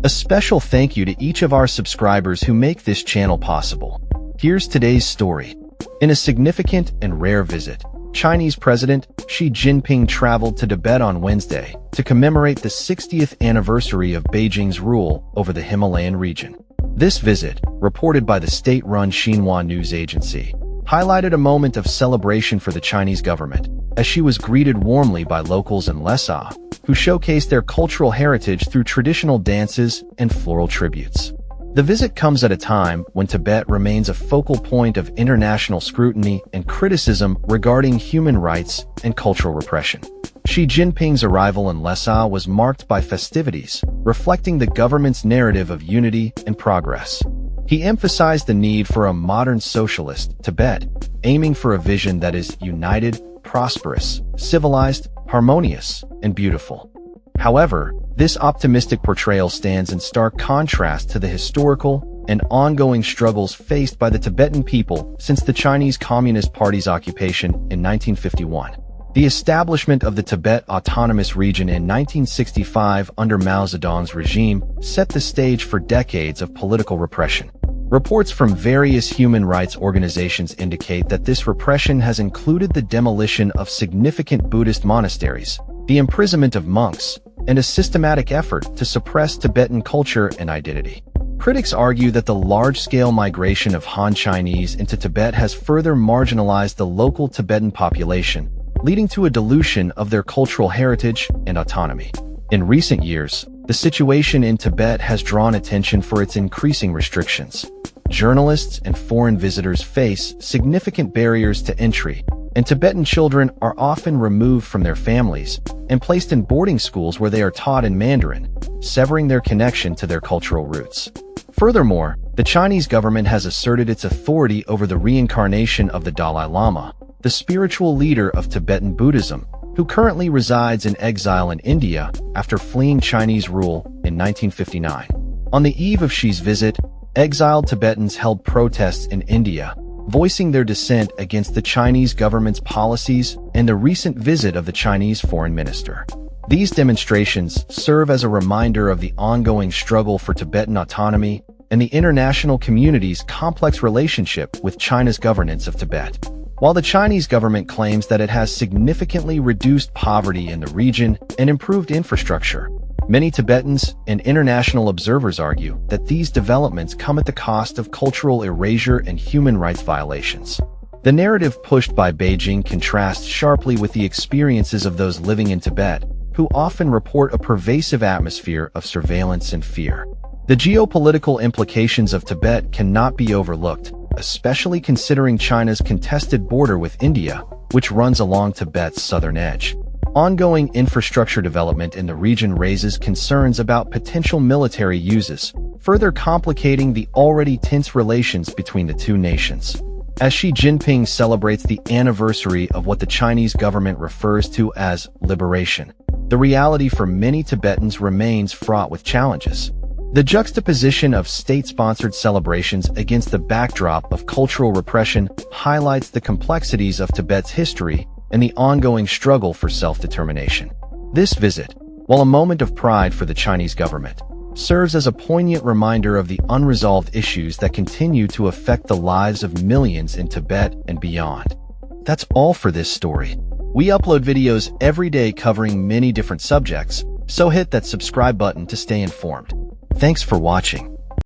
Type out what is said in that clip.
A special thank you to each of our subscribers who make this channel possible. Here's today's story. In a significant and rare visit, Chinese President Xi Jinping traveled to Tibet on Wednesday to commemorate the 60th anniversary of Beijing's rule over the Himalayan region. This visit, reported by the state-run Xinhua News Agency, highlighted a moment of celebration for the Chinese government, as she was greeted warmly by locals in Lhasa, who showcased their cultural heritage through traditional dances and floral tributes. The visit comes at a time when Tibet remains a focal point of international scrutiny and criticism regarding human rights and cultural repression. Xi Jinping's arrival in Lhasa was marked by festivities, reflecting the government's narrative of unity and progress. He emphasized the need for a modern socialist Tibet, aiming for a vision that is united, prosperous, civilized, harmonious, and beautiful. However, this optimistic portrayal stands in stark contrast to the historical and ongoing struggles faced by the Tibetan people since the Chinese Communist Party's occupation in 1951. The establishment of the Tibet Autonomous Region in 1965 under Mao Zedong's regime set the stage for decades of political repression. Reports from various human rights organizations indicate that this repression has included the demolition of significant Buddhist monasteries, the imprisonment of monks, and a systematic effort to suppress Tibetan culture and identity. Critics argue that the large-scale migration of Han Chinese into Tibet has further marginalized the local Tibetan population, leading to a dilution of their cultural heritage and autonomy. In recent years, the situation in Tibet has drawn attention for its increasing restrictions. Journalists and foreign visitors face significant barriers to entry, and Tibetan children are often removed from their families and placed in boarding schools where they are taught in Mandarin, severing their connection to their cultural roots. Furthermore, the Chinese government has asserted its authority over the reincarnation of the Dalai Lama, the spiritual leader of Tibetan Buddhism, who currently resides in exile in India after fleeing Chinese rule in 1959. On the eve of Xi's visit, exiled Tibetans held protests in India, voicing their dissent against the Chinese government's policies and the recent visit of the Chinese foreign minister. These demonstrations serve as a reminder of the ongoing struggle for Tibetan autonomy and the international community's complex relationship with China's governance of Tibet. While the Chinese government claims that it has significantly reduced poverty in the region and improved infrastructure, many Tibetans and international observers argue that these developments come at the cost of cultural erasure and human rights violations. The narrative pushed by Beijing contrasts sharply with the experiences of those living in Tibet, who often report a pervasive atmosphere of surveillance and fear. The geopolitical implications of Tibet cannot be overlooked, especially considering China's contested border with India, which runs along Tibet's southern edge. Ongoing infrastructure development in the region raises concerns about potential military uses, further complicating the already tense relations between the two nations. As Xi Jinping celebrates the anniversary of what the Chinese government refers to as liberation, the reality for many Tibetans remains fraught with challenges. The juxtaposition of state-sponsored celebrations against the backdrop of cultural repression highlights the complexities of Tibet's history and the ongoing struggle for self-determination. This visit, while a moment of pride for the Chinese government, serves as a poignant reminder of the unresolved issues that continue to affect the lives of millions in Tibet and beyond. That's all for this story. We upload videos every day covering many different subjects, so hit that subscribe button to stay informed. Thanks for watching.